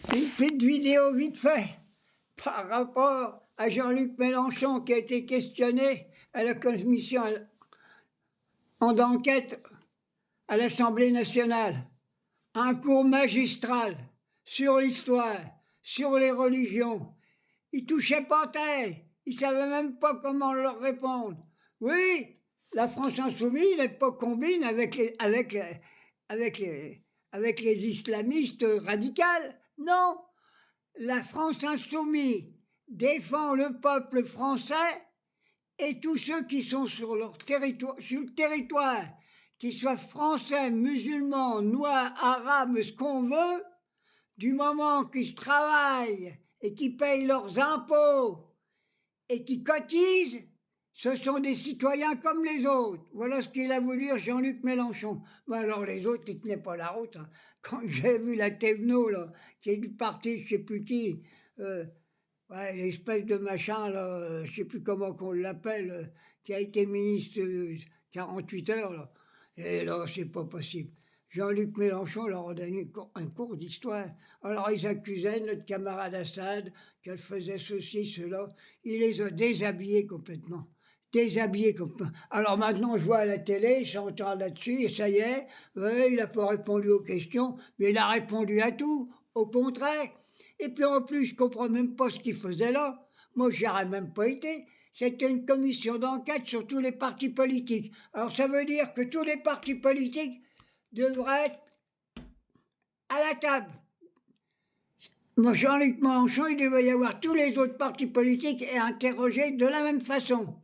Une petite vidéo vite fait par rapport à Jean-Luc Mélenchon qui a été questionné à la commission d'enquête à l'Assemblée nationale. Un cours magistral sur l'histoire, sur les religions. Il touchait pas terre, il savait même pas comment leur répondre. Oui, la France insoumise n'est pas combine avec les islamistes radicaux. Non, la France insoumise défend le peuple français et tous ceux qui sont sur le territoire, qu'ils soient français, musulmans, noirs, arabes, ce qu'on veut, du moment qu'ils travaillent et qu'ils payent leurs impôts et qui cotisent, ce sont des citoyens comme les autres. Voilà ce qu'il a voulu dire Jean-Luc Mélenchon. Ben alors les autres, ils ne tenaient pas la route. Hein. Quand j'ai vu la Thévenot, là, qui est du parti, je ne sais plus qui, ouais, l'espèce de machin, là, je ne sais plus comment qu'on l'appelle, qui a été ministre 48 heures, là. Et là, c'est pas possible. Jean-Luc Mélenchon leur a donné un cours d'histoire. Alors ils accusaient notre camarade Assad qu'elle faisait ceci, cela. Il les a déshabillés complètement. Déshabillés complètement. Alors maintenant, je vois à la télé, j'entends là-dessus, et ça y est, ouais, il n'a pas répondu aux questions, mais il a répondu à tout, au contraire. Et puis en plus, je ne comprends même pas ce qu'il faisait là. Moi, j'y aurais même pas été. C'était une commission d'enquête sur tous les partis politiques. Alors ça veut dire que tous les partis politiques devraient être à la table. Moi, Jean-Luc Mélenchon, il devait y avoir tous les autres partis politiques et interrogés de la même façon.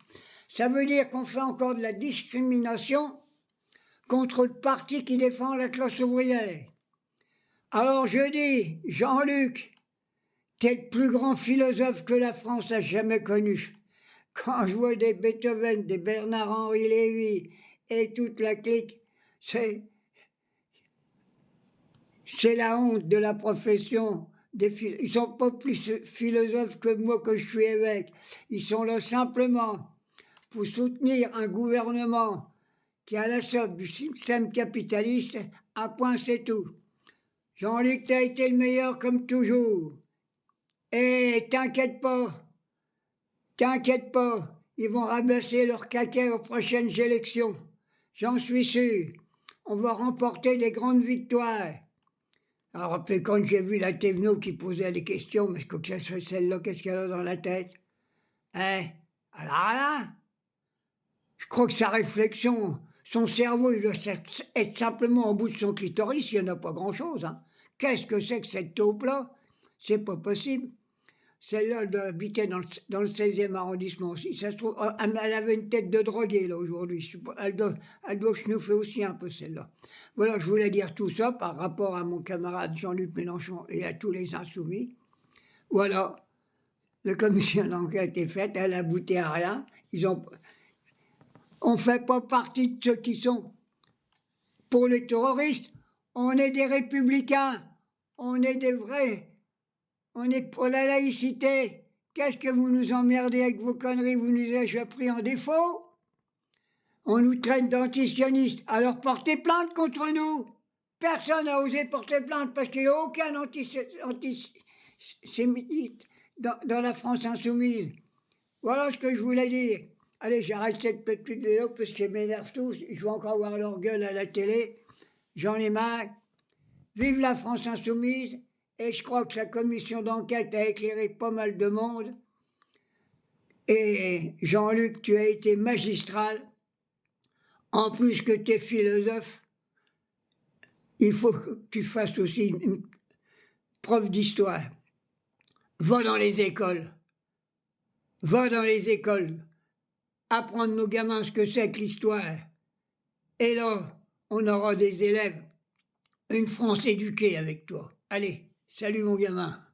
Ça veut dire qu'on fait encore de la discrimination contre le parti qui défend la classe ouvrière. Alors je dis, Jean-Luc, t'es le plus grand philosophe que la France a jamais connu. Quand je vois des Beethoven, des Bernard-Henri Lévy et toute la clique, c'est la honte de la profession. Ils ne sont pas plus philosophes que moi que je suis évêque. Ils sont là simplement pour soutenir un gouvernement qui est à la solde du système capitaliste. Un point, c'est tout. Jean-Luc, tu as été le meilleur comme toujours. Et t'inquiète pas, ils vont ramasser leur caca aux prochaines élections. J'en suis sûr. On va remporter des grandes victoires. Alors après, quand j'ai vu la Thévenot qui posait les questions, mais que c'est celle-là, qu'est-ce qu'elle a dans la tête? Hein? Elle a rien. Je crois que sa réflexion, son cerveau, il doit être simplement au bout de son clitoris, il n'y en a pas grand-chose. Hein. Qu'est-ce que c'est que cette taupe-là? C'est pas possible. Celle-là, elle doit habiter dans le 16e arrondissement aussi. Ça se trouve, elle avait une tête de droguée, là, aujourd'hui. Elle doit schnouffer aussi un peu, celle-là. Voilà, je voulais dire tout ça par rapport à mon camarade Jean-Luc Mélenchon et à tous les insoumis. Voilà, la commission d'enquête est faite, elle a abouti à rien. On ne fait pas partie de ceux qui sont pour les terroristes. On est des républicains. On est des vrais. On est pour la laïcité. Qu'est-ce que vous nous emmerdez avec vos conneries? Vous nous avez déjà pris en défaut? On nous traite d'antisionistes. Alors portez plainte contre nous. Personne n'a osé porter plainte parce qu'il n'y a aucun antisémite dans la France insoumise. Voilà ce que je voulais dire. Allez, j'arrête cette petite vidéo parce qu'elle m'énerve tous. Je vais encore voir leur gueule à la télé. J'en ai marre. Vive la France insoumise. Et je crois que la commission d'enquête a éclairé pas mal de monde. Et Jean-Luc, tu as été magistral. En plus que tu es philosophe, il faut que tu fasses aussi une prof d'histoire. Va dans les écoles. Va dans les écoles. Apprendre nos gamins ce que c'est que l'histoire. Et là, on aura des élèves, une France éduquée avec toi. Allez, salut mon gamin.